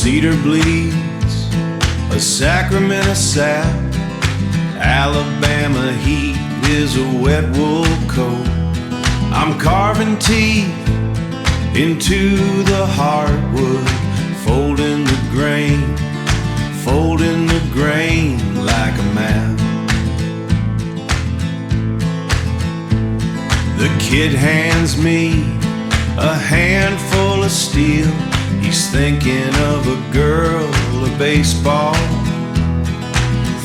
cedar bleeds, a Sacramento sap. Alabama heat is a wet wool coat. I'm carving teeth into the hardwood, folding the grain like a map. The kid hands me a handful of steel. He's thinking of a girl, a baseball.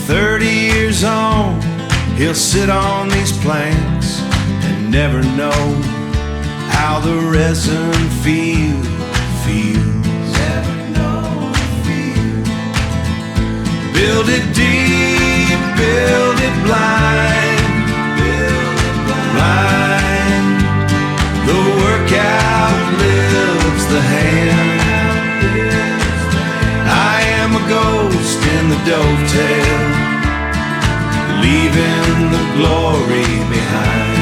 30 years on, he'll sit on these planks and never know how the resin feels. Never know the feel. Build it deep, build it blind, build it blind. The workout lives the hand. I am a ghost in the dovetail, leaving the glory behind.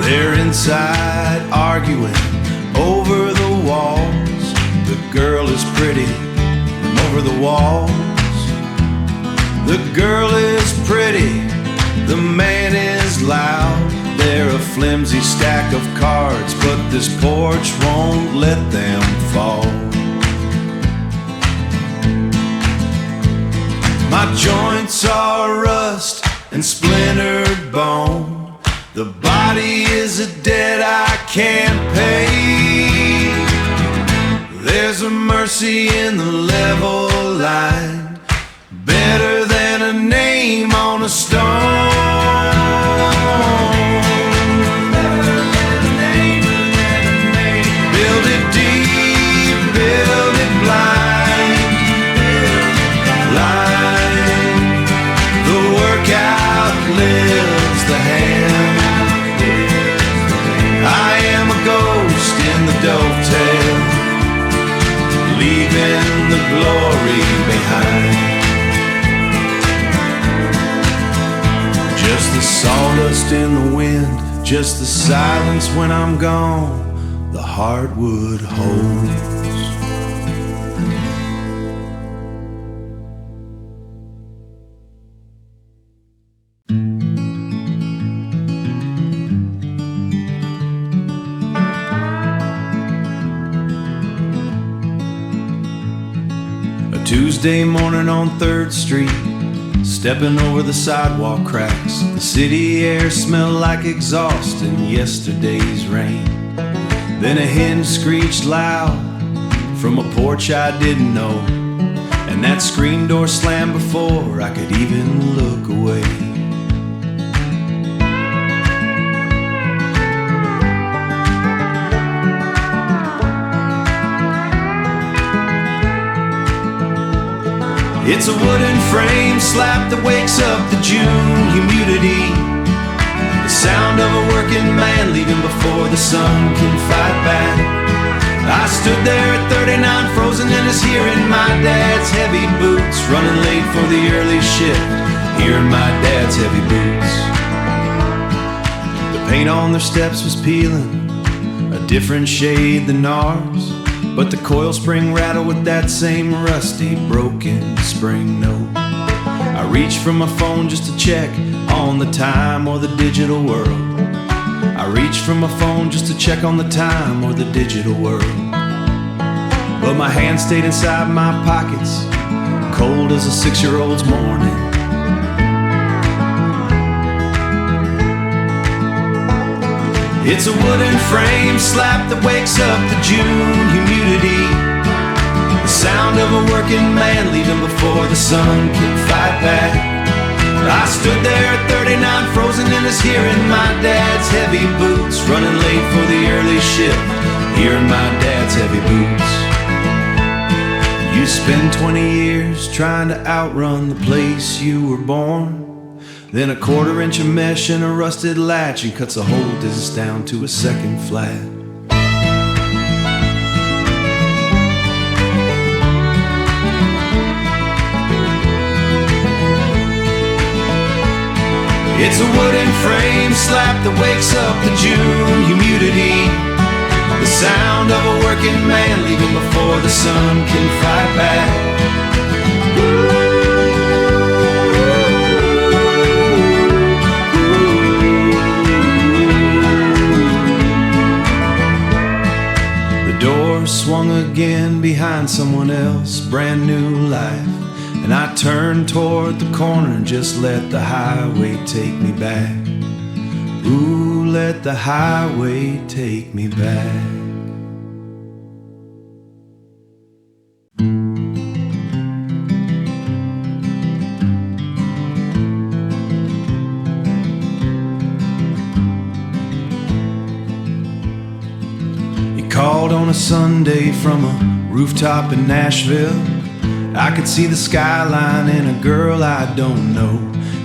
They're inside arguing over the walls. The girl is pretty from over the walls. The girl is pretty, the man is loud. They're a flimsy stack of cards, but this porch won't let them fall. My joints are rust and splintered bone. The body is a debt I can't pay. There's a mercy in the level line, better than a name on a stone. Better than a name, build it deep, build it blind, line. The workout lives the hand. I am a ghost in the dovetail, leaving the glory behind. Just the sawdust in the wind, just the silence when I'm gone, the hardwood holds. Tuesday morning on 3rd Street, stepping over the sidewalk cracks. The city air smelled like exhaust in yesterday's rain. Then a hen screeched loud from a porch I didn't know, and that screen door slammed before I could even look away. It's a wooden frame slap that wakes up the June humidity, the sound of a working man leaving before the sun can fight back. I stood there at 39 frozen in his hearing, my dad's heavy boots, running late for the early shift, hearing my dad's heavy boots. The paint on their steps was peeling, a different shade than ours, but the coil spring rattled with that same rusty, broken spring note. I reached for my phone just to check on the time or the digital world. I reached for my phone just to check on the time or the digital world. But my hand stayed inside my pockets, cold as a 6-year-old's morning. It's a wooden frame slap that wakes up the June humidity, the sound of a working man leaving before the sun can fight back. I stood there at 39 frozen in his hearing, my dad's heavy boots, running late for the early shift, hearing my dad's heavy boots. You spend 20 years trying to outrun the place you were born, then a 1/4 inch of mesh and a rusted latch, and cuts a whole disc down to a second flat. It's a wooden frame slap that wakes up the June humidity, the sound of a working man leaving before the sun can fight back. The door swung again behind someone else, brand new life. And I turned toward the corner and just let the highway take me back. Ooh, let the highway take me back. He called on a Sunday from a rooftop in Nashville. I could see the skyline and a girl I don't know.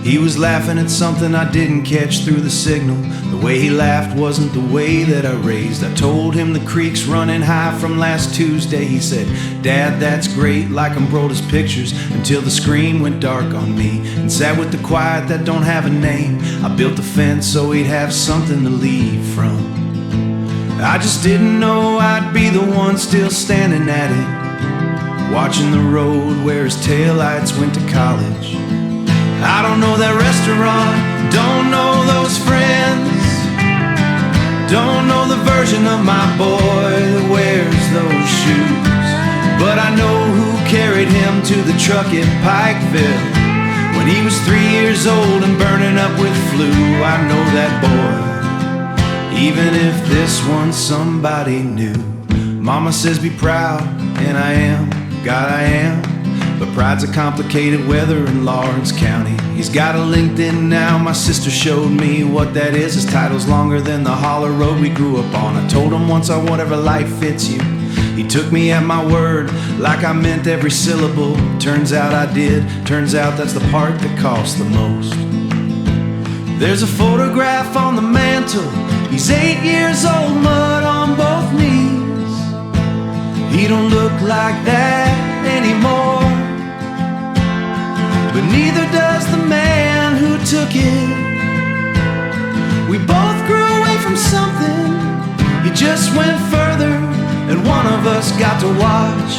He was laughing at something I didn't catch through the signal. The way he laughed wasn't the way that I raised. I told him the creek's running high from last Tuesday. He said, Dad, that's great, like I'm Broda's pictures, until the screen went dark on me and sat with the quiet that don't have a name. I built a fence so he'd have something to leave from. I just didn't know I'd be the one still standing at it, watching the road where his taillights went to college. I don't know that restaurant, don't know those friends, don't know the version of my boy that wears those shoes. But I know who carried him to the truck in Pikeville when he was 3 years old and burning up with flu. I know that boy, even if this one's somebody new. Mama says be proud, and I am. God, I am. But pride's a complicated weather in Lawrence County. He's got a LinkedIn now, my sister showed me what that is. His title's longer than the holler road we grew up on. I told him once on whatever life fits you. He took me at my word, like I meant every syllable. Turns out I did, turns out that's the part that costs the most. There's a photograph on the mantle. He's 8 years old, mud on both knees. He don't look like that anymore, but neither does the man who took it. We both grew away from something. He just went further, and one of us got to watch.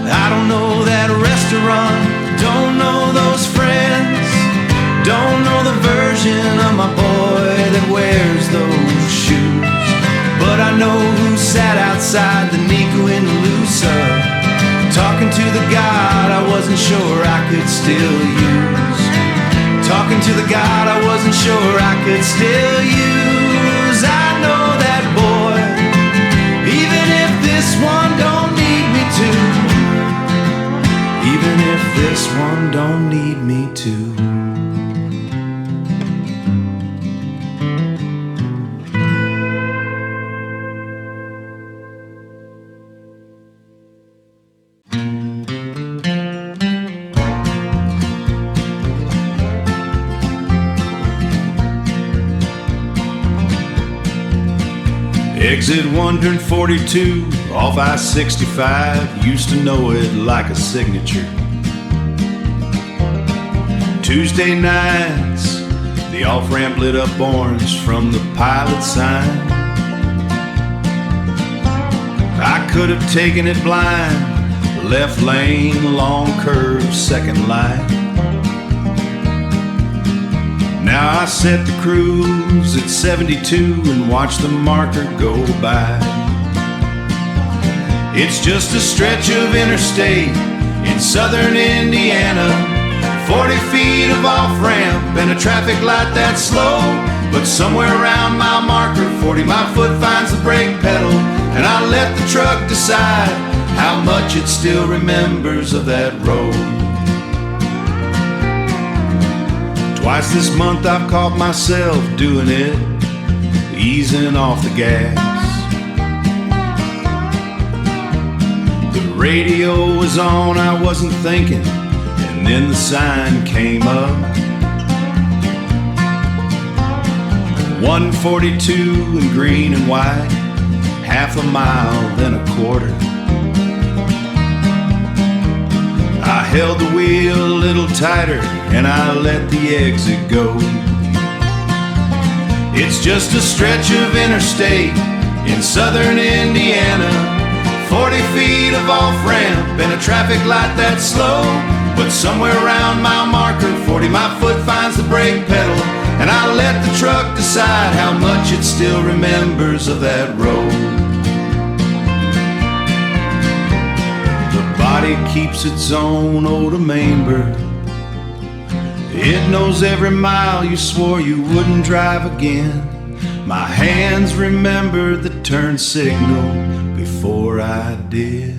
I don't know that restaurant, don't know those friends, don't know the version of my boy that wears those shoes. But I know who sat outside the Nico in Lusa, talking to the God I wasn't sure I could still use. Talking to the God I wasn't sure I could still use. I know that boy, even if this one don't need me to. Even if this one don't need me to. Exit 142 off I-65, used to know it like a signature. Tuesday nights, the off-ramp lit up orange from the pilot sign. I could have taken it blind, left lane, long curve, second line. Now I set the cruise at 72 and watch the marker go by. It's just a stretch of interstate in southern Indiana, 40 feet of off-ramp and a traffic light that's slow. But somewhere around mile marker 40, my foot finds the brake pedal, and I let the truck decide how much it still remembers of that road. Twice this month I've caught myself doing it, easing off the gas. The radio was on, I wasn't thinking, and then the sign came up. 142 in green and white, half a mile, then a quarter. I held the wheel a little tighter and I let the exit go. It's just a stretch of interstate in southern Indiana. 40 feet of off-ramp and a traffic light that's slow. But somewhere around mile marker 40, my foot finds the brake pedal, and I let the truck decide how much it still remembers of that road. The body keeps its own odometer. It knows every mile you swore you wouldn't drive again. My hands remembered the turn signal before I did.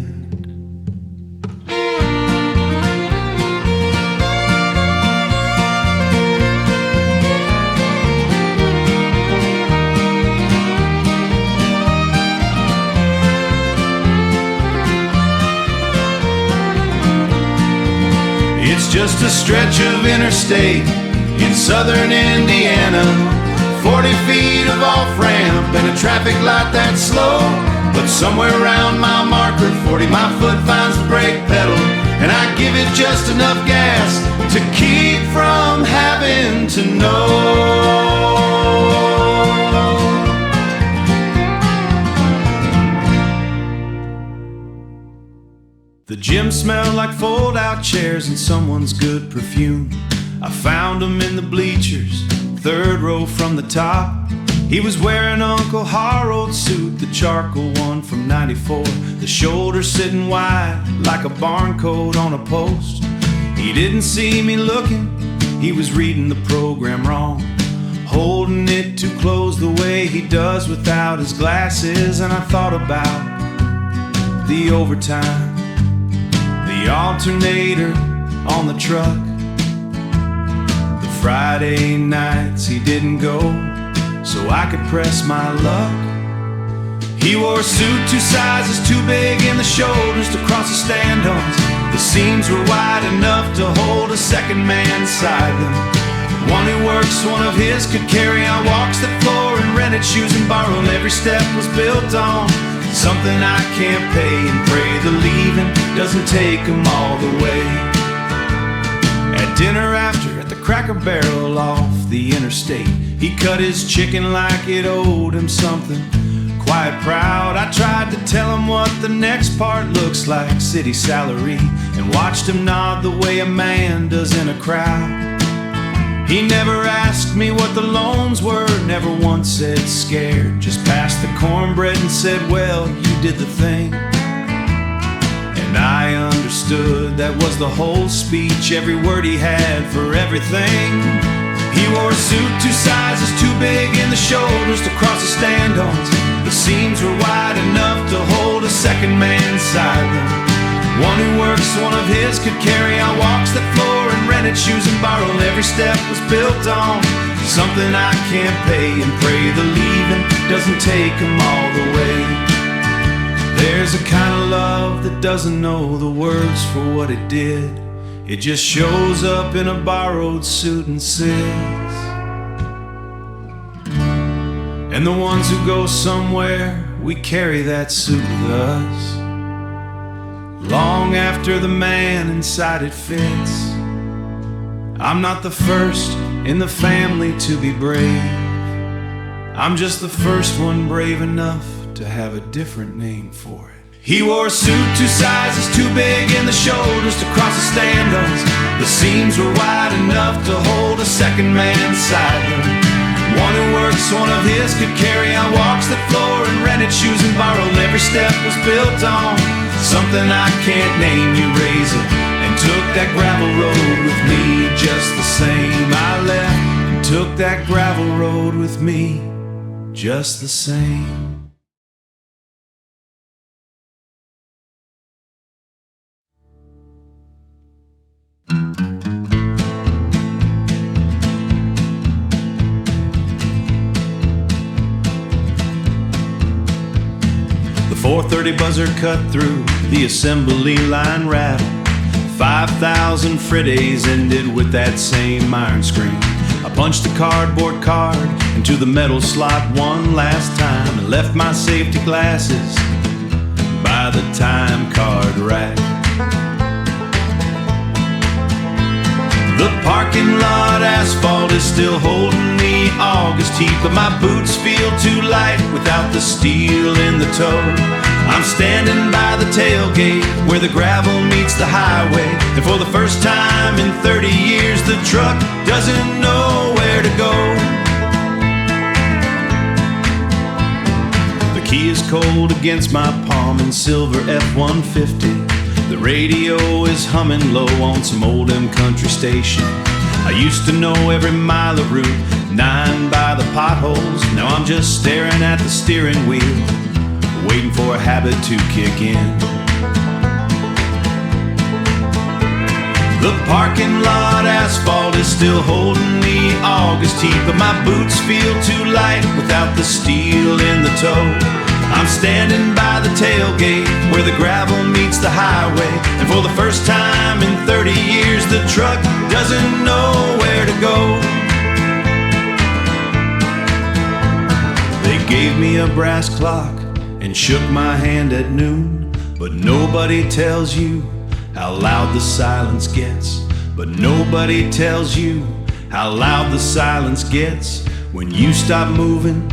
It's just a stretch of interstate in southern Indiana. 40 feet of off-ramp and a traffic light that's slow. But somewhere around mile marker 40, my foot finds the brake pedal, and I give it just enough gas to keep from having to know. The gym smelled like fold-out chairs and someone's good perfume. I found him in the bleachers, third row from the top. He was wearing Uncle Harold's suit, the charcoal one from '94. The shoulders sitting wide like a barcode on a post. He didn't see me looking, he was reading the program wrong, holding it too close the way he does without his glasses. And I thought about the overtime, the alternator on the truck, the Friday nights he didn't go so I could press my luck. He wore a suit 2 sizes too big in the shoulders to cross the stand-ons. The seams were wide enough to hold a second man inside them. One who works, one of his could carry on walks the floor and rented shoes and borrowed. Every step was built on something I can't pay, and pray the leaving doesn't take them all the way. At dinner after, at the Cracker Barrel off the interstate, he cut his chicken like it owed him something. Quite proud, I tried to tell him what the next part looks like, city salary, and watched him nod the way a man does in a crowd. He never asked me what the loans were, never once said scared, just passed the cornbread and said, well, you did the thing. And I understood that was the whole speech, every word he had for everything. He wore a suit 2 sizes too big in the shoulders to cross the stand-ons. The seams were wide enough to hold a second man inside them. One who works, one of his could carry on walks the floor and rented shoes and borrowed. Every step was built on something I can't pay, and pray the leaving doesn't take them all the way. There's a kind of love that doesn't know the words for what it did. It just shows up in a borrowed suit and sits. And the ones who go somewhere, we carry that suit with us, long after the man inside it fits. I'm not the first in the family to be brave. I'm just the first one brave enough to have a different name for it. He wore a suit 2 sizes too big in the shoulders to cross the stand-ons. The seams were wide enough to hold a second man inside them. One who works, one of his could carry on walks the floor and rented shoes and borrowed. Every step was built on something I can't name. You raise it and took that gravel road with me just the same. I left and took that gravel road with me just the same. The 4:30 buzzer cut through the assembly line rattle. 5,000 Fridays ended with that same iron screen. I punched the cardboard card into the metal slot one last time and left my safety glasses by the time card rack. The parking lot asphalt is still holding the August heat, but my boots feel too light without the steel in the toe. I'm standing by the tailgate where the gravel meets the highway, and for the first time in 30 years the truck doesn't know where to go. The key is cold against my palm in silver F-150. The radio is humming low on some old country station. I used to know every mile of Route 9 by the potholes. Now I'm just staring at the steering wheel, waiting for a habit to kick in. The parking lot asphalt is still holding the August heat, but my boots feel too light without the steel in the toe. I'm standing by the tailgate where the gravel meets the highway, and for the first time in 30 years the truck doesn't know where to go. They gave me a brass clock and shook my hand at noon, but nobody tells you how loud the silence gets. But nobody tells you how loud the silence gets when you stop moving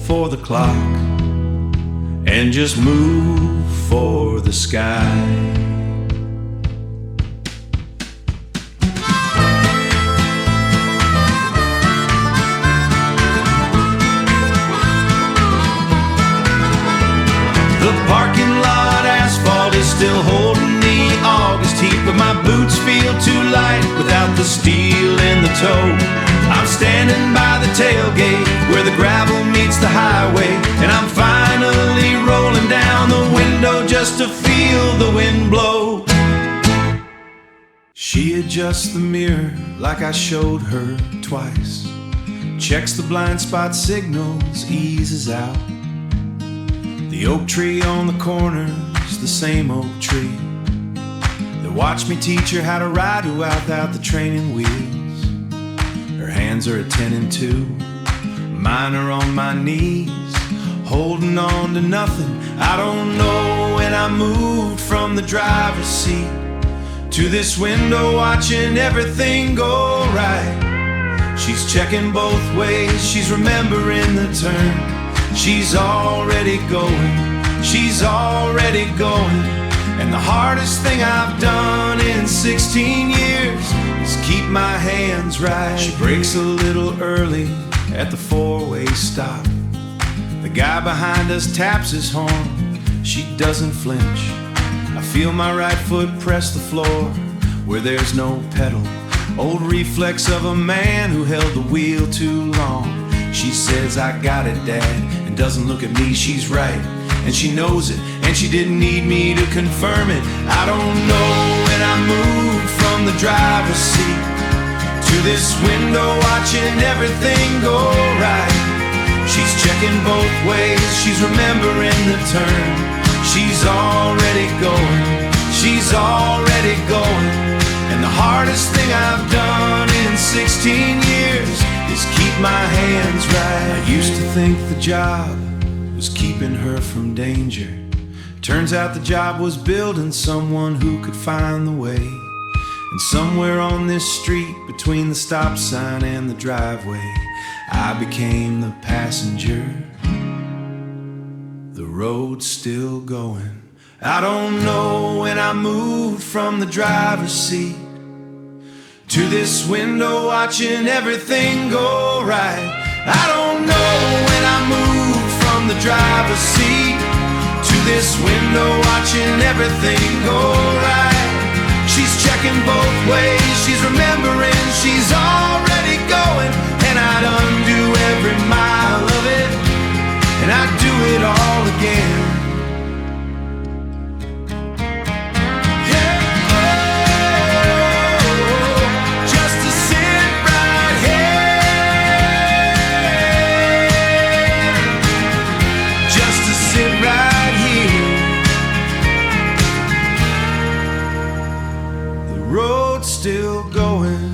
for the clock and just move for the sky. The parking lot asphalt is still holding the August heat, but my boots feel too light without the steel in the toe. I'm standing by the tailgate where the gravel meets the highway, and I'm finally rolling down the window just to feel the wind blow. She adjusts the mirror like I showed her twice, checks the blind spot signals, eases out. The oak tree on the corner's the same oak tree that watched me teach her how to ride without the training wheels. Her hands are at 10 and 2, mine are on my knees, holding on to nothing. I don't know when I moved from the driver's seat to this window watching everything go right. She's checking both ways, she's remembering the turn. She's already going, she's already going. And the hardest thing I've done in 16 years is keep my hands right. She brakes a little early at the four-way stop. The guy behind us taps his horn, she doesn't flinch. I feel my right foot press the floor where there's no pedal. Old reflex of a man who held the wheel too long. She says, I got it, Dad, and doesn't look at me. She's right, and she knows it, and she didn't need me to confirm it. I don't know when I moved from the driver's seat to this window watching everything go right. She's checking both ways, she's remembering the turn. She's already going, she's already going. And the hardest thing I've done in 16 years is keep my hands right. I used to think the job was keeping her from danger. Turns out the job was building someone who could find the way. And somewhere on this street, between the stop sign and the driveway, I became the passenger. The road's still going. I don't know when I moved from the driver's seat to this window watching everything go right. I don't know when I moved from the driver's seat to this window watching everything go right. She's checking both ways, she's remembering, she's already going. And I'd undo every mile of it, and I'd do it all again. Still going.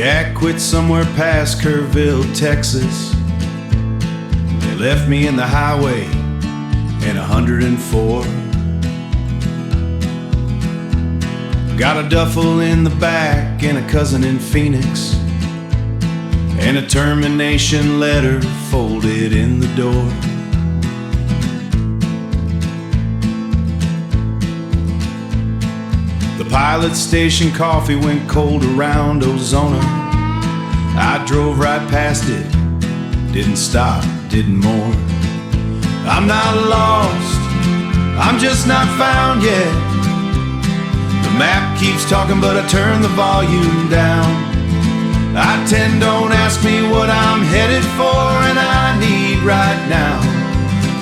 yak quit somewhere past Kerrville, Texas. They left me in the highway in 104. Got a duffel in the back and a cousin in Phoenix, and a termination letter folded in the door. The pilot station coffee went cold around Ozona. I drove right past it, didn't stop, didn't mourn. I'm not lost, I'm just not found yet. The map keeps talking, but I turn the volume down. I-10 don't ask me what I'm headed for, and I need right now.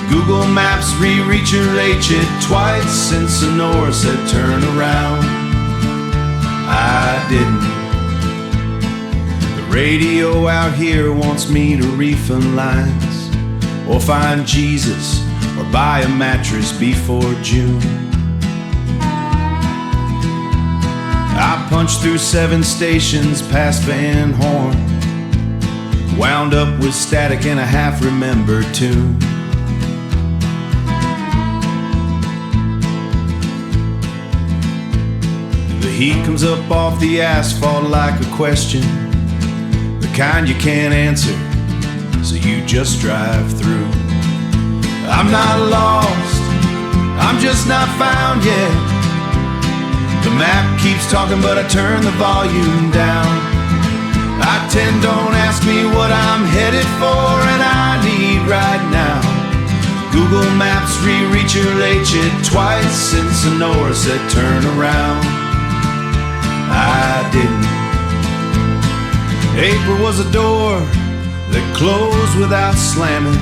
Google Maps rereach your H it twice since Sonora said turn around. I didn't. The radio out here wants me to refund lines, or find Jesus, or buy a mattress before June. I punched through 7 stations past Van Horn, wound up with static and a half-remembered tune. The heat comes up off the asphalt like a question, the kind you can't answer, so you just drive through. I'm not lost, I'm just not found yet. The map keeps talking, but I turn the volume down. I-10 don't ask me what I'm headed for, and I need right now. Google Maps rereach your H it twice since Sonora said turn around. I didn't. April was a door that closed without slamming.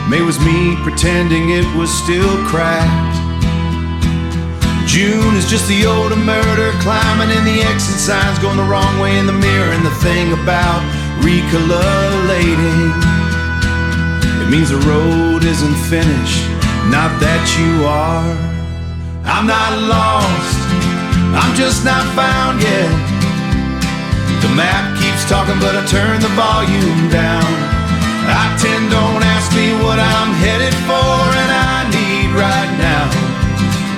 May was me pretending it was still cracked. June is just the odor murder climbing in the exit signs, going the wrong way in the mirror. And the thing about recolorlating, it means the road isn't finished, not that you are. I'm not lost, I'm just not found yet. The map keeps talking, but I turn the volume down. I-10 don't ask me what I'm headed for, and I need right now.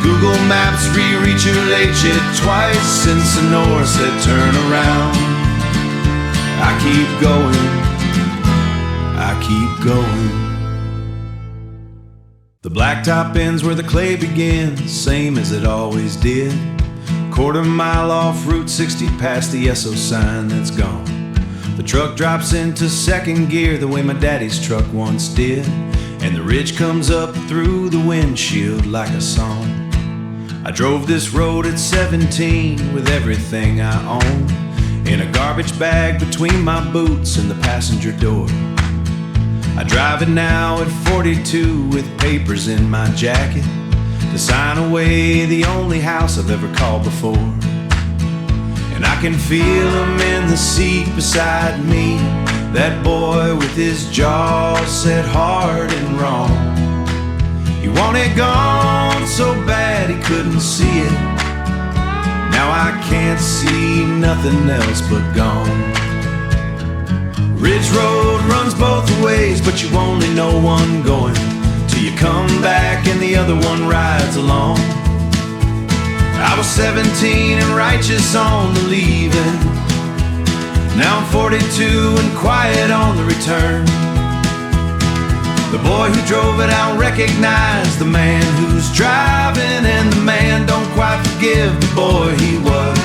Google Maps rereach your H it twice since Sonora said turn around. I keep going, I keep going. The blacktop ends where the clay begins, same as it always did. Quarter-mile off Route 60 past the SO sign that's gone. The truck drops into second gear the way my daddy's truck once did, and the ridge comes up through the windshield like a song. I drove this road at 17 with everything I own in a garbage bag between my boots and the passenger door. I drive it now at 42 with papers in my jacket to sign away the only house I've ever called before. And I can feel him in the seat beside me, that boy with his jaw set hard and wrong. He wanted gone so bad he couldn't see it. Now I can't see nothing else but gone. Ridge Road runs both ways, but you only know one going till you come back and the other one rides along. I was 17 and righteous on the leaving. Now I'm 42 and quiet on the return. The boy who drove it out recognized the man who's driving, and the man don't quite forgive the boy he was.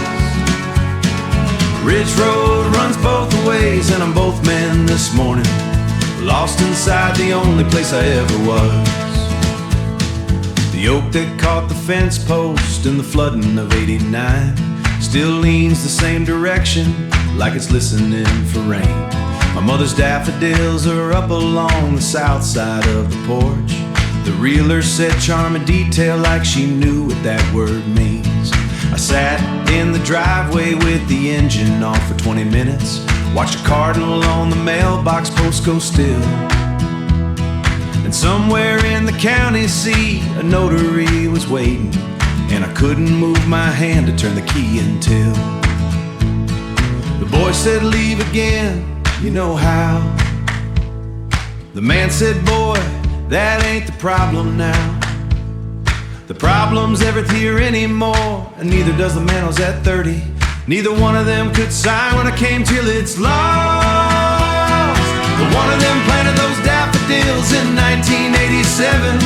Ridge Road runs both ways, and I'm both men this morning, lost inside the only place I ever was. The oak that caught the fence post in the flooding of '89 still leans the same direction like it's listening for rain. My mother's daffodils are up along the south side of the porch. The reeler said charm and detail like she knew what that word means. I sat in the driveway with the engine off for 20 minutes, watched a cardinal on the mailbox post go still. And somewhere in the county seat a notary was waiting, and I couldn't move my hand to turn the key until the Boy said, leave again, you know how. The man said, boy, that ain't the problem now. The problem's ever here anymore, and neither does the man who's at 30. Neither one of them could sign when I came till it's lost. But one of them planted those daffodils in 1987.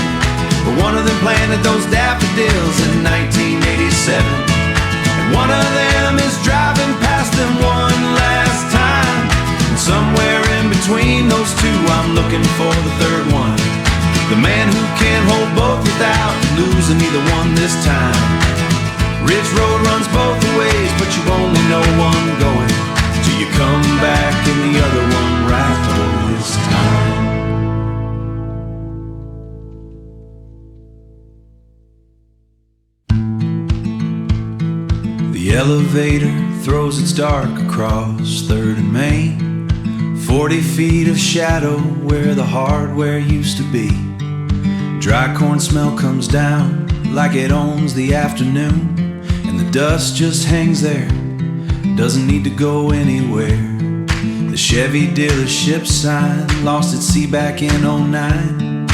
But one of them planted those daffodils in 1987. And one of them is driving past them one last time. And somewhere in between those two, I'm looking for the third one. The man who can't hold both without losing either one this time. Ridge Road runs both ways, but you only know one going till you come back in the other one right this time. The elevator throws its dark across 3rd and Main. 40 feet of shadow where the hardware used to be. Dry corn smell comes down like it owns the afternoon. And the dust just hangs there, doesn't need to go anywhere. The Chevy dealership sign lost its C back in '09.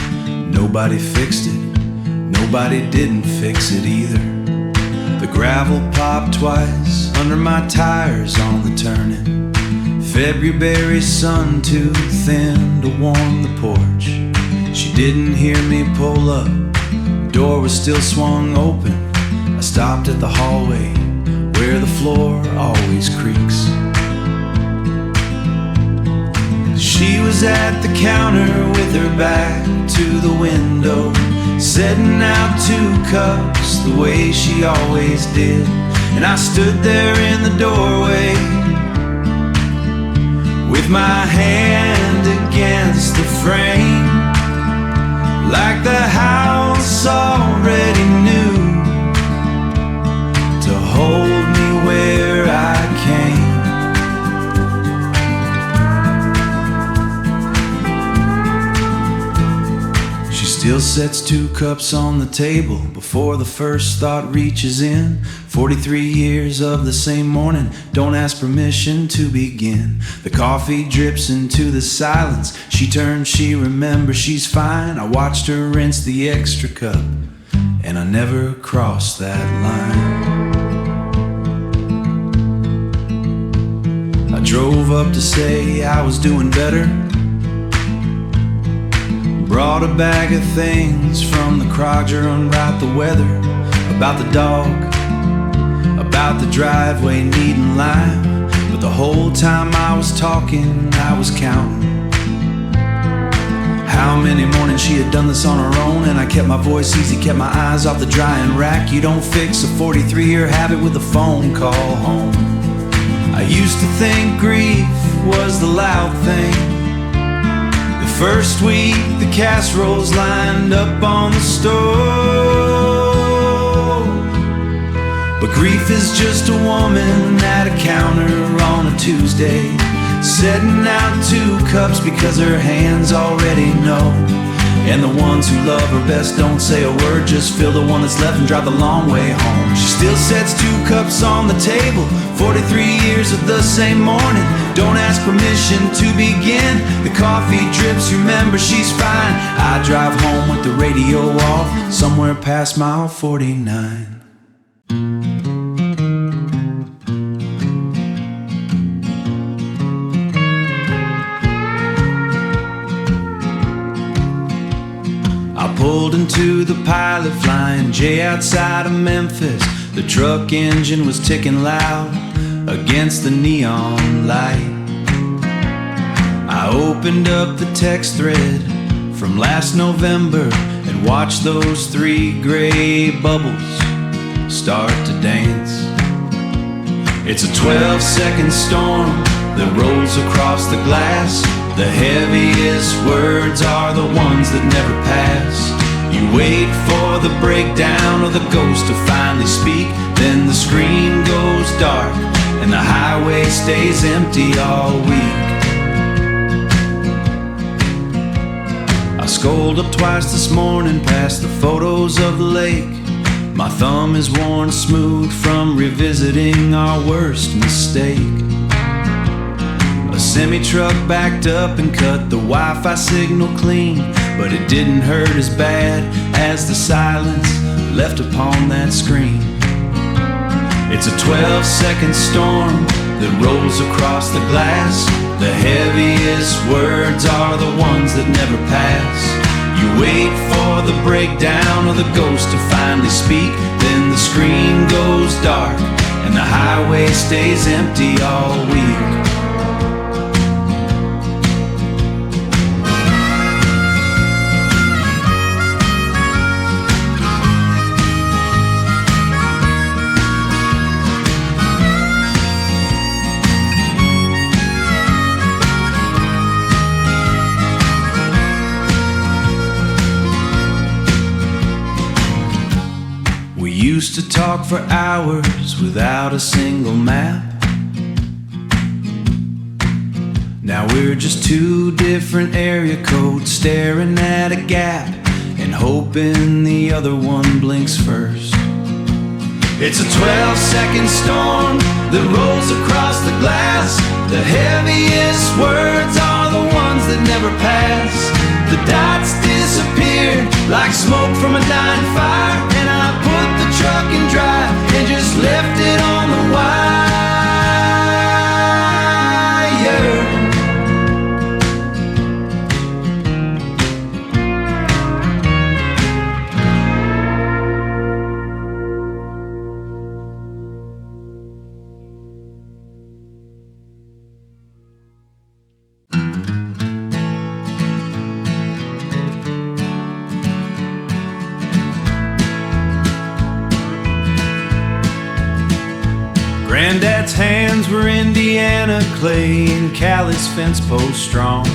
Nobody fixed it, nobody didn't fix it either. The gravel popped twice under my tires on the turning. February sun too thin to warm the porch. She didn't hear me pull up, door was still swung open. I stopped at the hallway where the floor always creaks. She was at the counter with her back to the window, setting out 2 cups the way she always did. And I stood there in the doorway with my hand against the frame, like the house already knew to hold me where I came. She still sets 2 cups on the table before the first thought reaches in. 43 years of the same morning, don't ask permission to begin. The coffee drips into the silence. She turns, she remembers, she's fine. I watched her rinse the extra cup, and I never crossed that line. I drove up to say I was doing better. Brought a bag of things from the Kroger, unwrite the weather. About the dog, about the driveway needing lime. But the whole time I was talking, I was counting how many mornings she had done this on her own. And I kept my voice easy, kept my eyes off the drying rack. You don't fix a 43-year habit with a phone call home. I used to think grief was the loud thing. The first week the casseroles lined up on the stove. But grief is just a woman at a counter on a Tuesday, setting out 2 cups because her hands already know. And the ones who love her best don't say a word, just fill the one that's left and drive the long way home. She still sets 2 cups on the table, 43 years of the same morning. Don't ask permission to begin. The coffee drips, remember she's fine. I drive home with the radio off, somewhere past mile 49. Pulled into the pilot flying J outside of Memphis. The truck engine was ticking loud against the neon light. I opened up the text thread from last November and watched those 3 gray bubbles start to dance. It's a 12-second storm that rolls across the glass. The heaviest words are the ones that never pass. You wait for the breakdown of the ghost to finally speak. Then the screen goes dark and the highway stays empty all week. I scrolled up twice this morning past the photos of the lake. My thumb is worn smooth from revisiting our worst mistake. semi-truck backed up and cut the Wi-Fi signal clean, but it didn't hurt as bad as the silence left upon that screen. It's a 12-second storm that rolls across the glass. The heaviest words are the ones that never pass. You wait for the breakdown or the ghost to finally speak, then the screen goes dark and the highway stays empty all week. Used to talk for hours without a single map. Now we're just two different area codes staring at a gap and hoping the other one blinks first. It's a 12-second storm that rolls across the glass. The heaviest words are the ones that never pass. The dots disappeared like smoke from a dying fire, and I put the truck in drive and just left it on the wire. Granddad's hands were Indiana clay and Callie's fence post strong.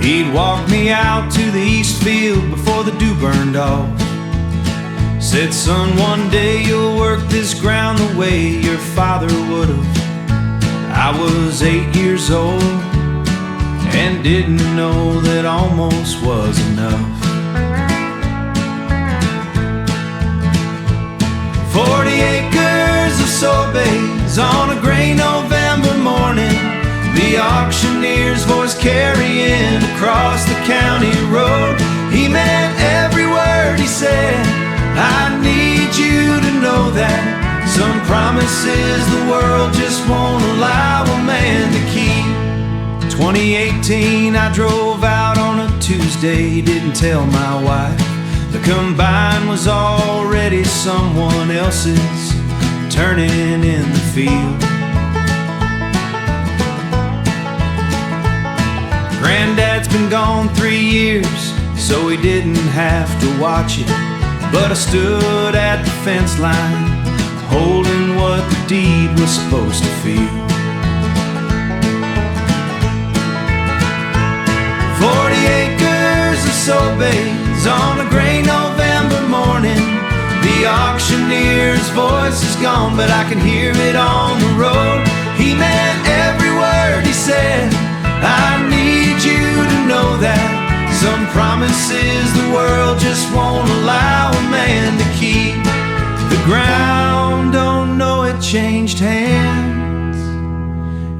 He'd walk me out to the east field before the dew burned off. Said, son, one day you'll work this ground the way your father would've. I was 8 years old and didn't know that almost was enough. 40 acres of soybeans on a gray November morning. The auctioneer's voice carrying across the county road. He meant every word he said. I need you to know that some promises the world just won't allow a man to keep. 2018, I drove out on a Tuesday, didn't tell my wife. The combine was already someone else's, turning in the field. Granddad's been gone 3 years, so he didn't have to watch it. But I stood at the fence line, holding what the deed was supposed to feel. 40 acres of soybeans on a gray November morning. The auctioneer's voice is gone, but I can hear it on the road. He meant every word he said. I need you to know that some promises the world just won't allow a man to keep. The ground don't know it changed hands.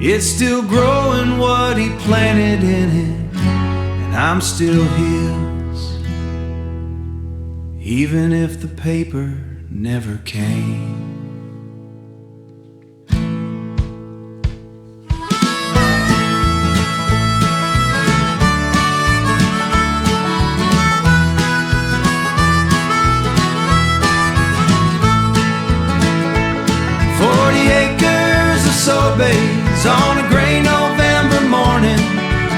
It's still growing what he planted in it, and I'm still his, even if the paper never came. Soybeans on a gray November morning.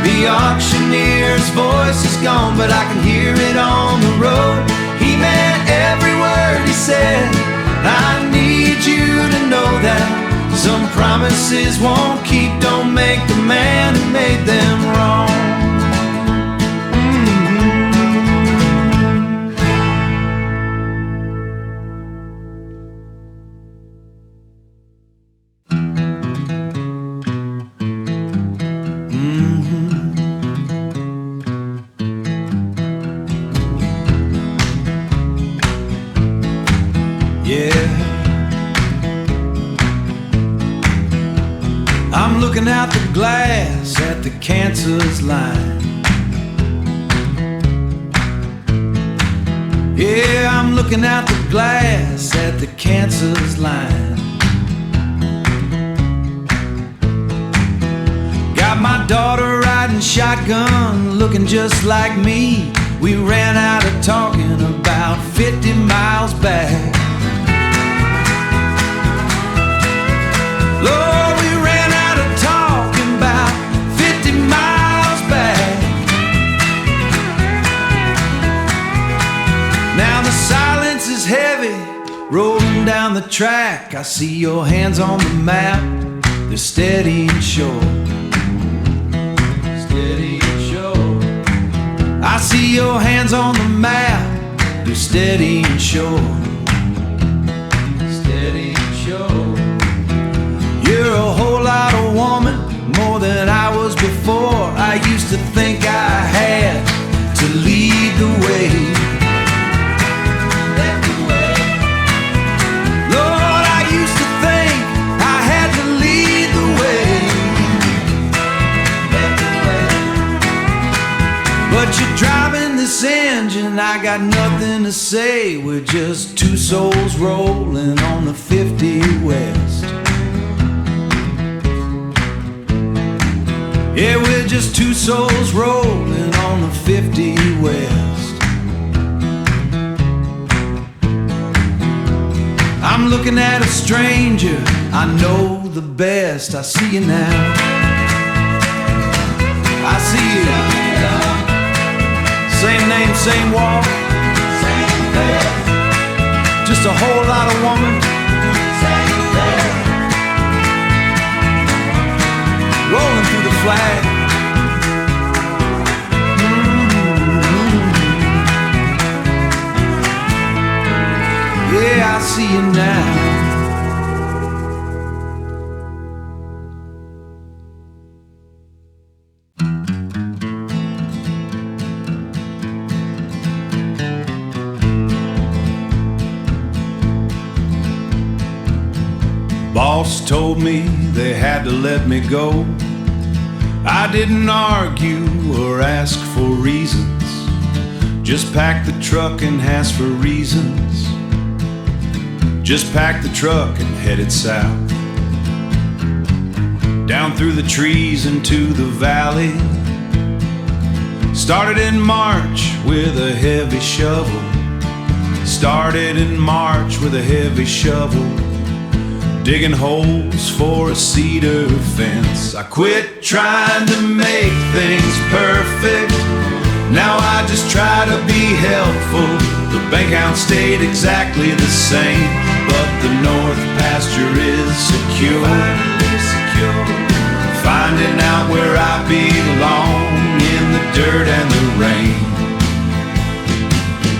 The auctioneer's voice is gone, but I can hear it on the road. He meant every word he said. I need you to know that some promises won't keep. Don't make the man who made them wrong. glass at the Kansas line. Yeah, I'm looking out the glass at the Kansas line. Got my daughter riding shotgun, looking just like me. We ran out of talking about 50 miles back. Lord, we ran out of talking about 50 miles back. Now the silence is heavy, rolling down the track. I see your hands on the map, they're steady and sure. Steady and sure. I see your hands on the map, they're steady and sure. Steady and sure. You're a whole lot of woman, more than I was before. I used to think I had to lead the way. Lord, I used to think I had to lead the way. But you're driving this engine, I got nothing to say. We're just two souls rolling on the 50 West. Yeah, we're just two souls rolling on the 50 West. I'm looking at a stranger, I know the best. I see you now, I see you. Same name, same walk, same face. Just a whole lot of woman, same face. Rolling through the flag. Yeah, I see you now. Boss told me they had to let me go. I didn't argue or ask for reasons, just packed the truck and asked for reasons. Just packed the truck and headed south, down through the trees into the valley. Started in March with a heavy shovel. Started in March with a heavy shovel, digging holes for a cedar fence. I quit trying to make things perfect, now I just try to be helpful. The bank account stayed exactly the same, but the north pasture is secure. Finding out where I belong in the dirt and the rain.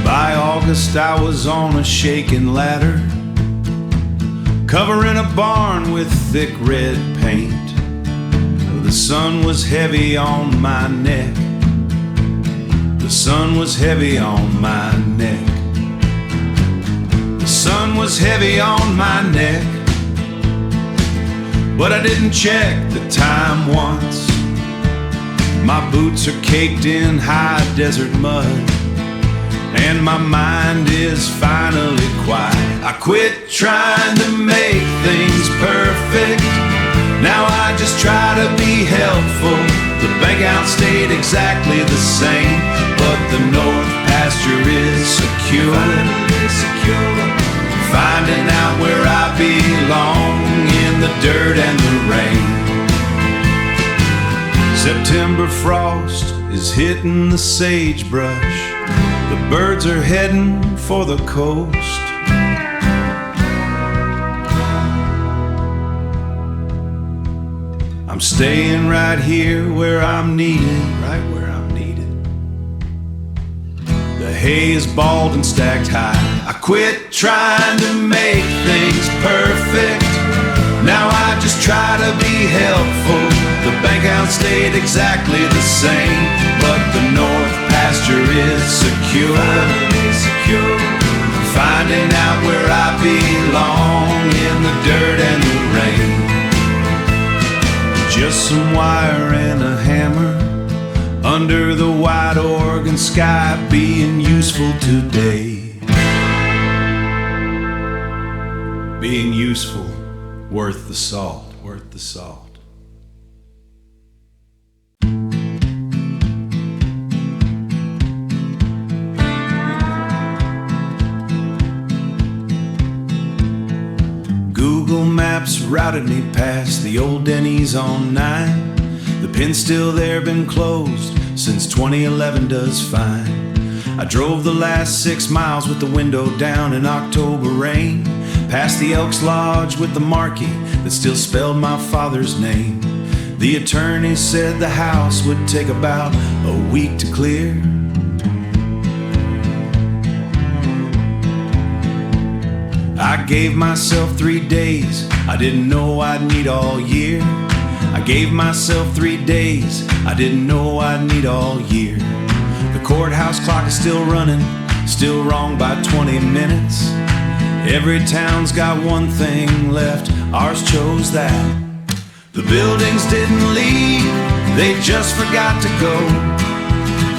By August I was on a shaking ladder, covering a barn with thick red paint. The sun was heavy on my neck. The sun was heavy on my neck. The sun was heavy on my neck. But I didn't check the time once. My boots are caked in high desert mud, and my mind is finally quiet. I quit trying to make things perfect, now I just try to be helpful. The bank account stayed exactly the same, but the north pasture is secure. Finding out where I belong in the dirt and the rain. September frost is hitting the sagebrush. The birds are heading for the coast. I'm staying right here where I'm needed, right where I'm needed. The hay is bald and stacked high. I quit trying to make things perfect, now I just try to be helpful. The bank account stayed exactly the same, but the north pasture is secure. Finding out where I belong in the dirt and the rain. Just some wire and a hammer under the wide Oregon sky, being useful today. Being useful, worth the salt, worth the salt. Google Maps routed me past the old Denny's on 9. The pin's still there, been closed since 2011 does fine. I drove the last 6 miles with the window down in October rain, past the Elks Lodge with the marquee that still spelled my father's name. The attorney said the house would take about a week to clear. I gave myself 3 days, I didn't know I'd need all year. I gave myself 3 days, I didn't know I'd need all year. The courthouse clock is still running, still wrong by 20 minutes. Every town's got one thing left, ours chose that. The buildings didn't leave, they just forgot to go.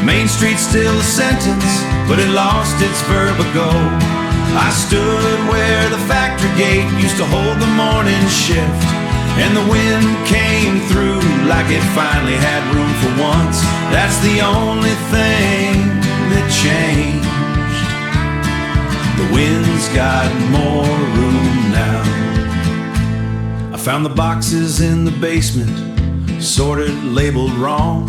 Main Street's still a sentence, but it lost its verb ago. I stood where the factory gate used to hold the morning shift, and the wind came through like it finally had room for once. That's the only thing that changed. The wind's got more room now. I found the boxes in the basement, sorted, labeled wrong.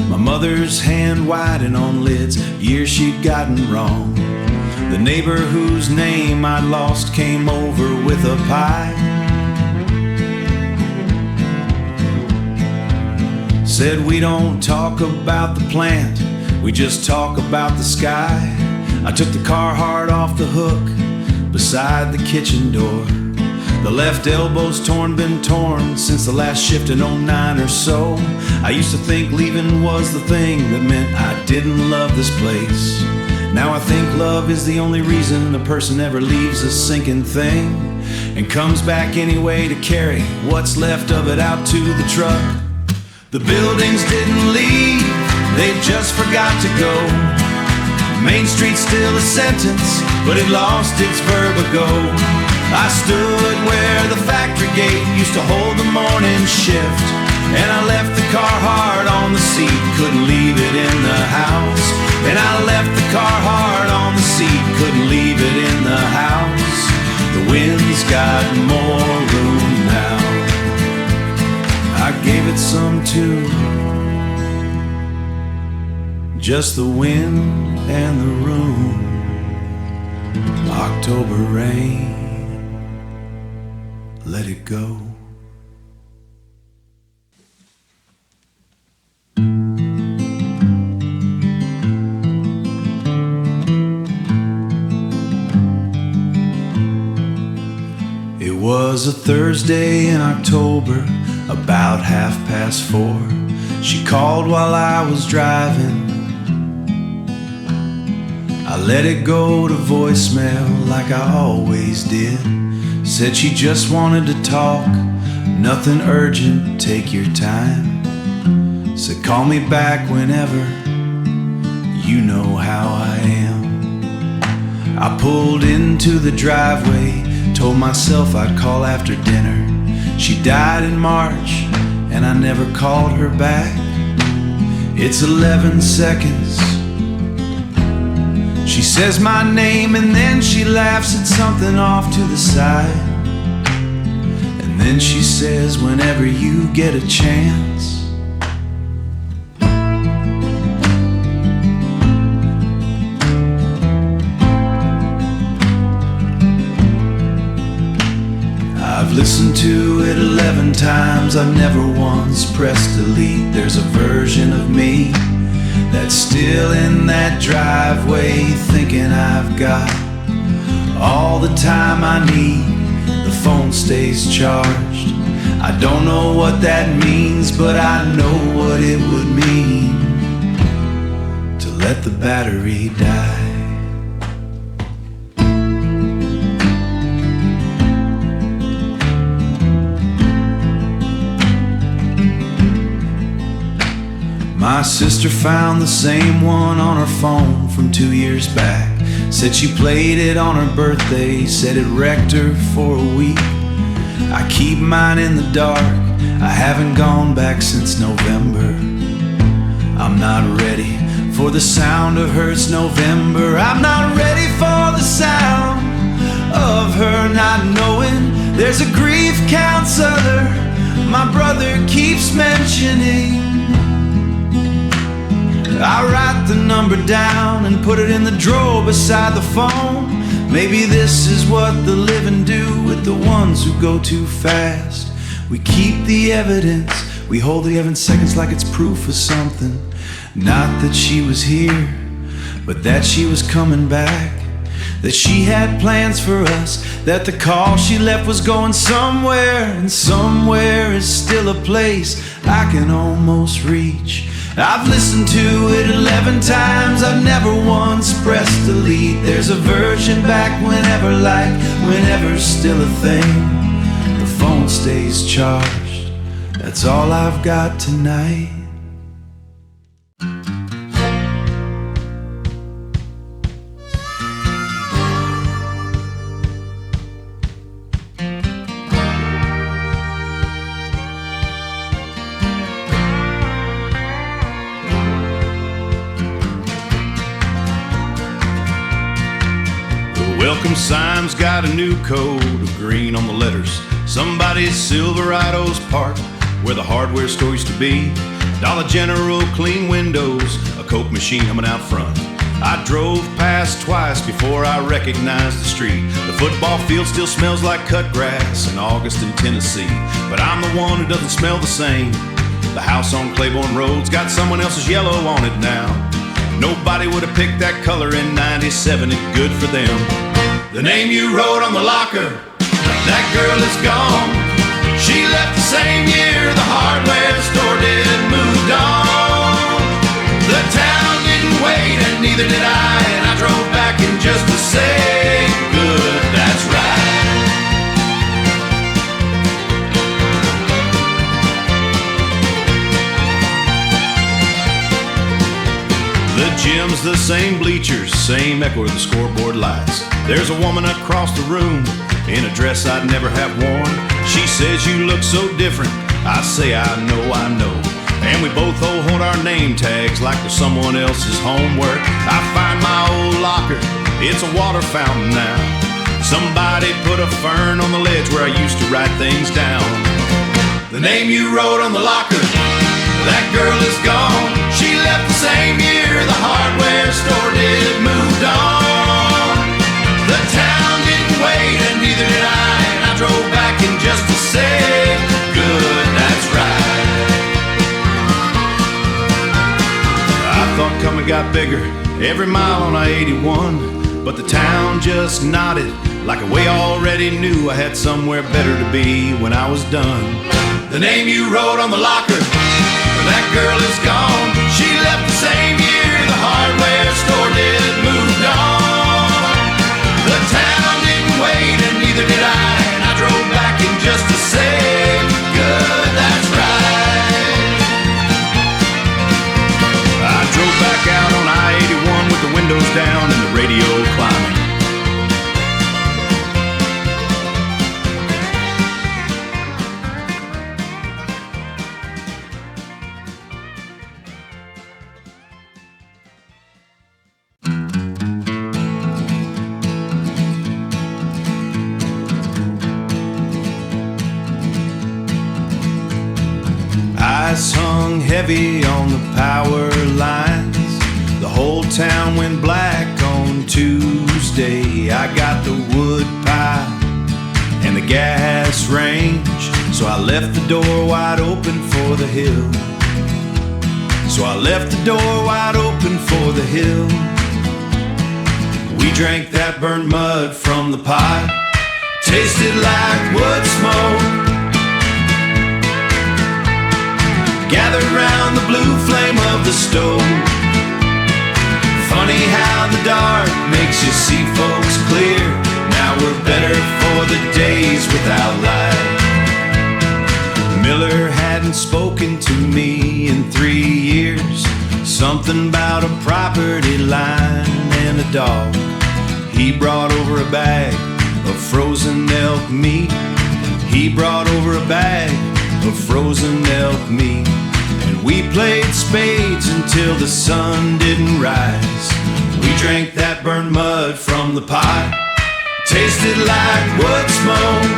My mother's hand writing on lids, years she'd gotten wrong. The neighbor whose name I'd lost came over with a pie. Said we don't talk about the plant, we just talk about the sky. I took the Carhartt off the hook beside the kitchen door. The left elbow's torn, been torn since the last shift in '09 or so. I used to think leaving was the thing that meant I didn't love this place. Now I think love is the only reason a person ever leaves a sinking thing and comes back anyway to carry what's left of it out to the truck. The buildings didn't leave, they just forgot to go. Main Street's still a sentence, but it lost its verb ago. I stood where the factory gate used to hold the morning shift, and I left the Carhartt on the seat, couldn't leave it in the house. And I left the Carhartt on the seat, couldn't leave it in the house. The wind's got more room now. I gave it some too, just the wind and the room. October rain, let it go. It was a Thursday in October, about 4:30. She called while I was driving. I let it go to voicemail like I always did. Said she just wanted to talk, nothing urgent, take your time. Said call me back whenever, you know how I am. I pulled into the driveway, told myself I'd call after dinner. She died in March, and I never called her back. It's 11 seconds. She says my name and then she laughs at something off to the side. And then she says, whenever you get a chance. I've listened to it 11 times, I've never once pressed delete. There's a version of me that's still in that driveway, thinking I've got all the time I need. The phone stays charged. I don't know what that means, but I know what it would mean to let the battery die. My sister found the same one on her phone from 2 years back. Said she played it on her birthday, said it wrecked her for a week. I keep mine in the dark, I haven't gone back since November. I'm not ready for the sound of her, it's November. I'm not ready for the sound of her not knowing there's a grief counselor my brother keeps mentioning. I write the number down and put it in the drawer beside the phone. Maybe this is what the living do with the ones who go too fast. We keep the evidence, we hold the 11 seconds like it's proof of something. Not that she was here, but that she was coming back. That she had plans for us, that the call she left was going somewhere, and somewhere is still a place I can almost reach. I've listened to it 11 times, I've never once pressed delete. There's a version back whenever, like whenever's still a thing. The phone stays charged, that's all I've got tonight. Welcome sign's got a new coat of green on the letters. Somebody's Silverado's parked where the hardware store used to be. Dollar General, clean windows, a Coke machine humming out front. I drove past twice before I recognized the street. The football field still smells like cut grass in August in Tennessee. But I'm the one who doesn't smell the same. The house on Claiborne Road's got someone else's yellow on it now. Nobody would have picked that color in '97, and good for them. The name you wrote on the locker, that girl is gone. She left the same year the hardware store did, moved on. The town didn't wait and neither did I, and I drove back in just to say good, that's right. The gym's the same bleachers, same echo to the scoreboard lights. There's a woman across the room in a dress I'd never have worn. She says you look so different. I say I know. And we both hold our name tags like they're someone else's homework. I find my old locker, it's a water fountain now. Somebody put a fern on the ledge where I used to write things down. The name you wrote on the locker, that girl is gone. She left the same year the hardware store did, moved on. The town didn't wait and neither did I, and I drove back in just to say good, that's right. I thought coming got bigger every mile on I-81, but the town just nodded like a way already knew I had somewhere better to be when I was done. The name you wrote on the locker, that girl is gone. She left the same year the hardware store did, moved on. The town didn't wait and neither did I, and I drove back in just to say good, that's right. I drove back out on I-81 with the windows down and the radio climbing. Ice hung heavy on the power lines. The whole town went black on Tuesday. I got the wood pile and the gas range, so I left the door wide open for the hill. We drank that burnt mud from the pot, tasted like wood smoke. Gathered round the blue flame of the stove. Funny how the dark makes you see folks clear. Now we're better for the days without light. Miller hadn't spoken to me in 3 years. something about a property line and a dog. He brought over a bag of frozen elk meat. He brought over a bag of frozen elk meat. And we played spades until the sun didn't rise. We drank that burnt mud from the pot, tasted like wood smoke.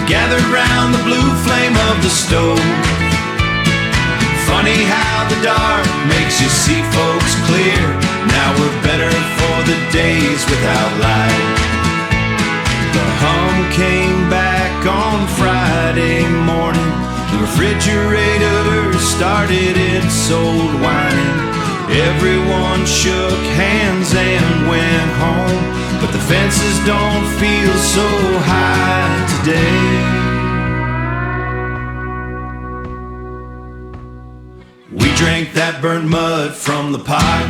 Gathered round the blue flame of the stove. Funny how the dark makes you see folks clear. Now we're better for the days without light. The hum came back on Friday morning. The refrigerator started its old whining. Everyone shook hands and went home, but the fences don't feel so high today. We drank that burnt mud from the pot,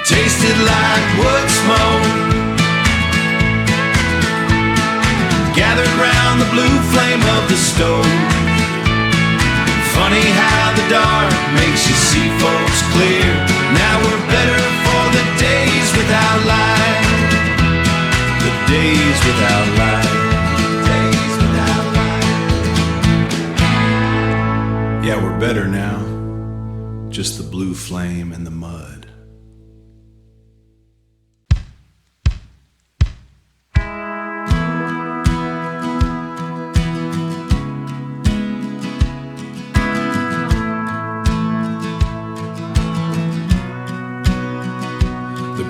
tasted like wood smoke. Gathered round the blue flame of the stove. Funny how the dark makes you see folks clear. Now we're better for the days without light. The days without light. Days without light. Yeah, we're better now. Just the blue flame and the mud.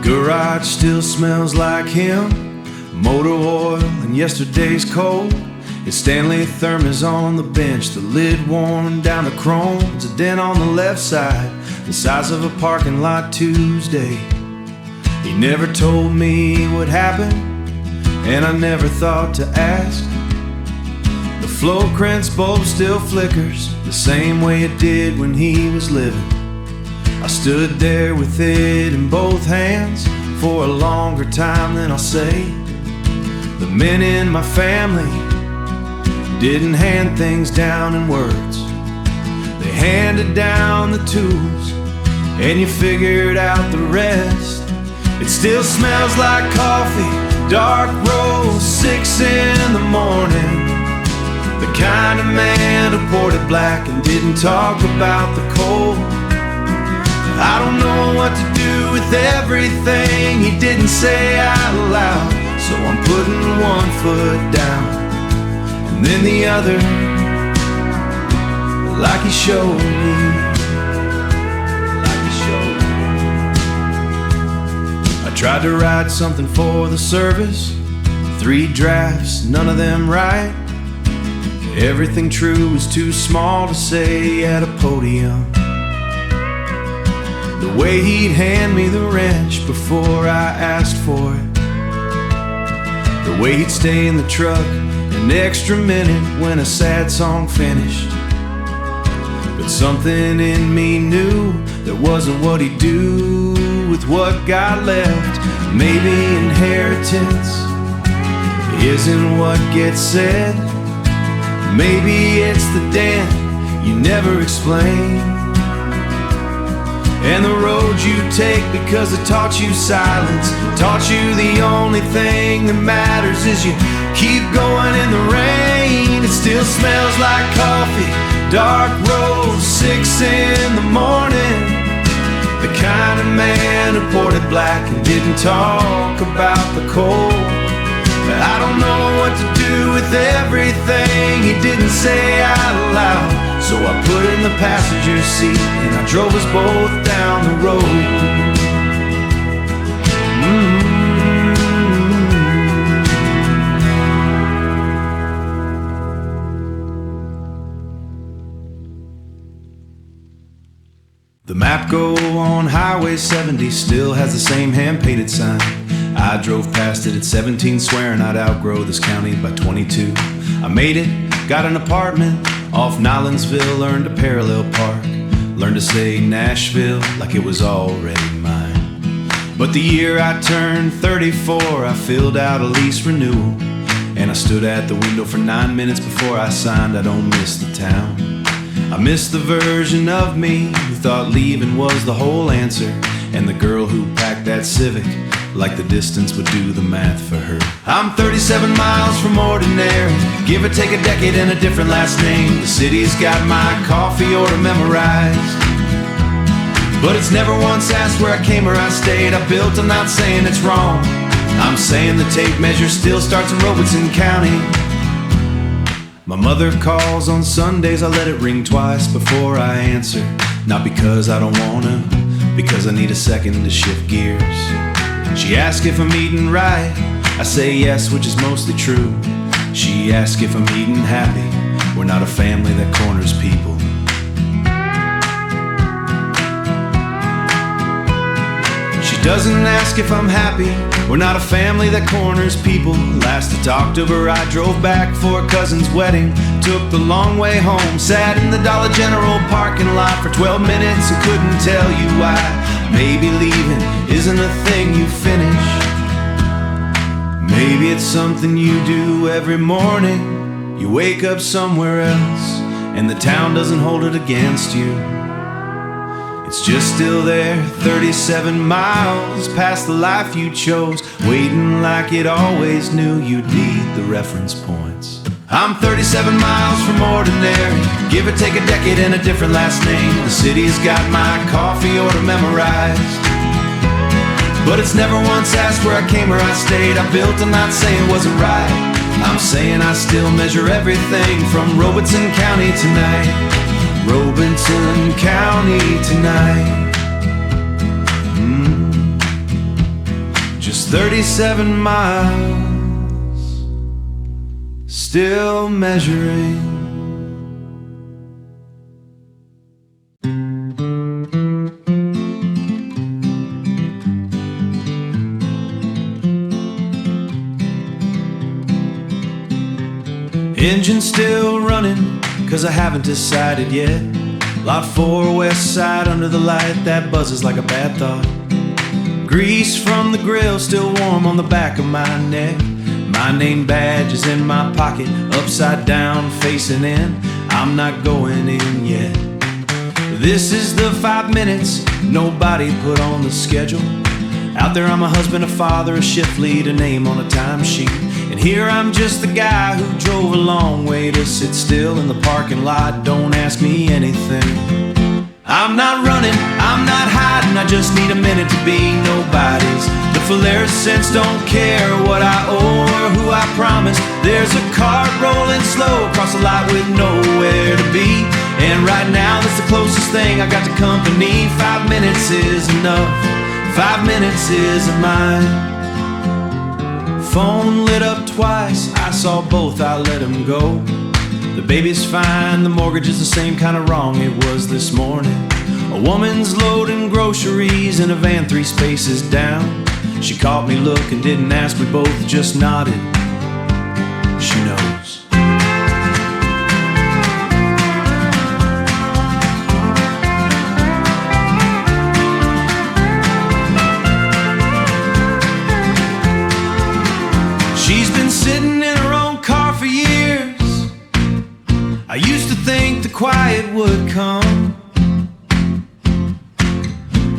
Garage still smells like him, motor oil and yesterday's cold. His Stanley thermos on the bench, the lid worn down to chrome. It's a dent on the left side, the size of a parking lot Tuesday. He never told me what happened, and I never thought to ask. The Flowcrent's bulb still flickers the same way it did when he was living. I stood there with it in both hands for a longer time than I'll say. The men in my family didn't hand things down in words. They handed down the tools, and you figured out the rest. It still smells like coffee, dark roast, 6 in the morning. The kind of man who poured it black and didn't talk about the cold. I don't know what to do with everything he didn't say out loud, so I'm putting one foot down and then the other, like he showed me. Like he showed me. I tried to write something for the service, 3 drafts, none of them right. Everything true was too small to say at a podium. The way he'd hand me the wrench before I asked for it. The way he'd stay in the truck an extra minute when a sad song finished. But something in me knew that wasn't what he'd do with what got left. Maybe inheritance isn't what gets said. Maybe it's the dent you never explain. And the road you take because it taught you silence, taught you the only thing that matters is you keep going in the rain. It still smells like coffee, dark roast, 6 in the morning. The kind of man who poured it black and didn't talk about the cold. But I don't know what to do with everything he didn't say out loud, so I put in the passenger seat and I drove us both down the road. The Mapco on Highway 70 still has the same hand-painted sign. I drove past it at 17, swearing I'd outgrow this county by 22. I made it, got an apartment off Nolensville, learned to parallel park, learned to say Nashville like it was already mine. But the year I turned 34, I filled out a lease renewal, and I stood at the window for 9 minutes before I signed. I don't miss the town. I miss the version of me who thought leaving was the whole answer, and the girl who packed that Civic like the distance would do the math for her. I'm 37 miles from ordinary, give or take a decade and a different last name. The city's got my coffee order memorized, but it's never once asked where I came or I stayed. I built, I'm not saying it's wrong. I'm saying the tape measure still starts in Robeson County. My mother calls on Sundays, I let it ring twice before I answer. Not because I don't wanna, because I need a second to shift gears. She asks if I'm eating right, I say yes, which is mostly true. She asks if I'm eating happy, we're not a family that corners people. She doesn't ask if I'm happy, we're not a family that corners people. Last I talked to her, I drove back for a cousin's wedding, took the long way home, sat in the Dollar General parking lot for 12 minutes and couldn't tell you why. Maybe leaving isn't a thing you finish. Maybe it's something you do every morning. You wake up somewhere else and the town doesn't hold it against you. It's just still there, 37 miles past the life you chose, waiting like it always knew you'd need the reference points. I'm 37 miles from ordinary, give or take a decade and a different last name. The city's got my coffee order memorized, but it's never once asked where I came or I stayed. I built, I'm not saying it wasn't right. I'm saying I still measure everything from Robeson County tonight. Robeson County tonight. Just 37 miles, still measuring. Engine still running, cause I haven't decided yet. Lot 4 west side under the light that buzzes like a bad thought. Grease from the grill still warm on the back of my neck. My name badge is in my pocket, upside down facing in. I'm not going in yet. This is the 5 minutes nobody put on the schedule. Out there I'm a husband, a father, a shift lead, a name on a timesheet. And here I'm just the guy who drove a long way to sit still in the parking lot. Don't ask me anything. I'm not running, I'm not hiding, I just need a minute to be nobody's. The fluorescents don't care what I owe or who I promise. There's a cart rolling slow across the lot with nowhere to be. And right now that's the closest thing I got to company. 5 minutes is enough, 5 minutes is mine. Phone lit up twice, I saw both, I let him go. The baby's fine, the mortgage is the same kind of wrong it was this morning. A woman's loading groceries in a van 3 spaces down. She caught me looking, didn't ask, we both just nodded. She knows. She's been sitting in her own car for years. I used to think the quiet would come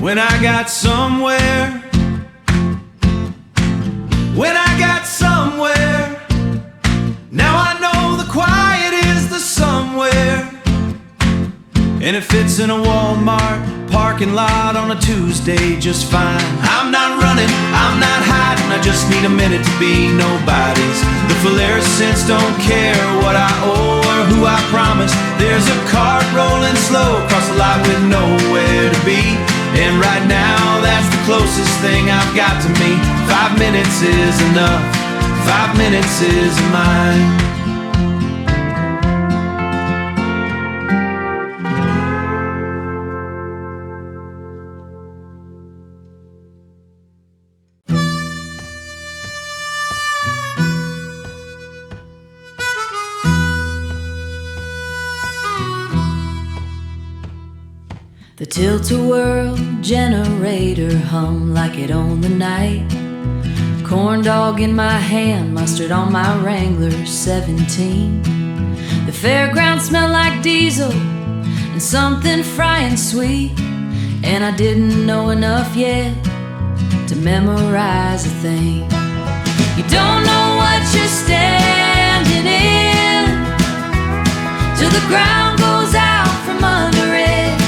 when I got somewhere. When I got somewhere. Now I know the quiet is the somewhere. And it fits in a Walmart parking lot on a Tuesday just fine. I'm not running, I'm not hiding, I just need a minute to be nobody's. The fluorescents don't care what I owe or who I promise. There's a cart rolling slow across the lot with nowhere to be. And right now that's the closest thing I've got to me. 5 minutes is enough, 5 minutes is mine. The tilt-a-whirl generator hummed like it owned the night. Corn dog in my hand, mustard on my Wrangler 17. The fairground smelled like diesel, and something frying sweet. And I didn't know enough yet to memorize a thing. You don't know what you're standing in till the ground goes out from under it.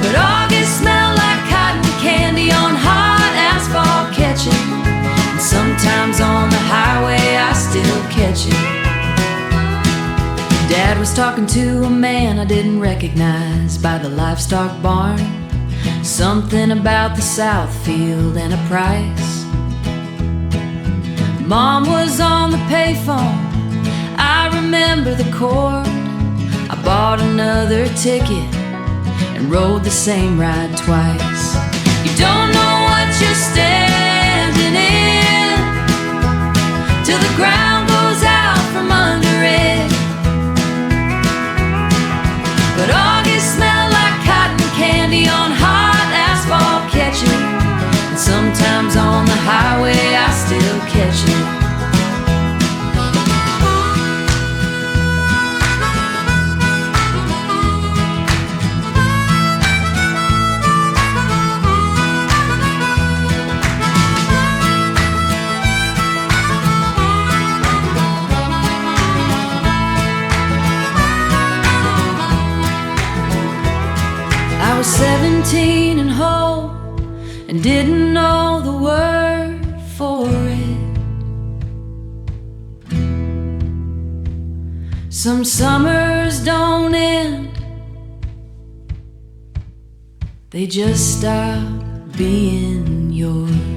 But August smelled like cotton candy on hot asphalt catching, and sometimes on the highway I still catch it. Dad was talking to a man I didn't recognize by the livestock barn. Something about the South field and a price. Mom was on the payphone, I remember the chord. I bought another ticket and rode the same ride twice. You don't know what you're standing in till the ground goes out from under it. But August smelled like cotton candy on hot asphalt catching, and sometimes on the highway I still catch it. I was 17 and whole and didn't know the word for it. Some summers don't end, they just stop being yours.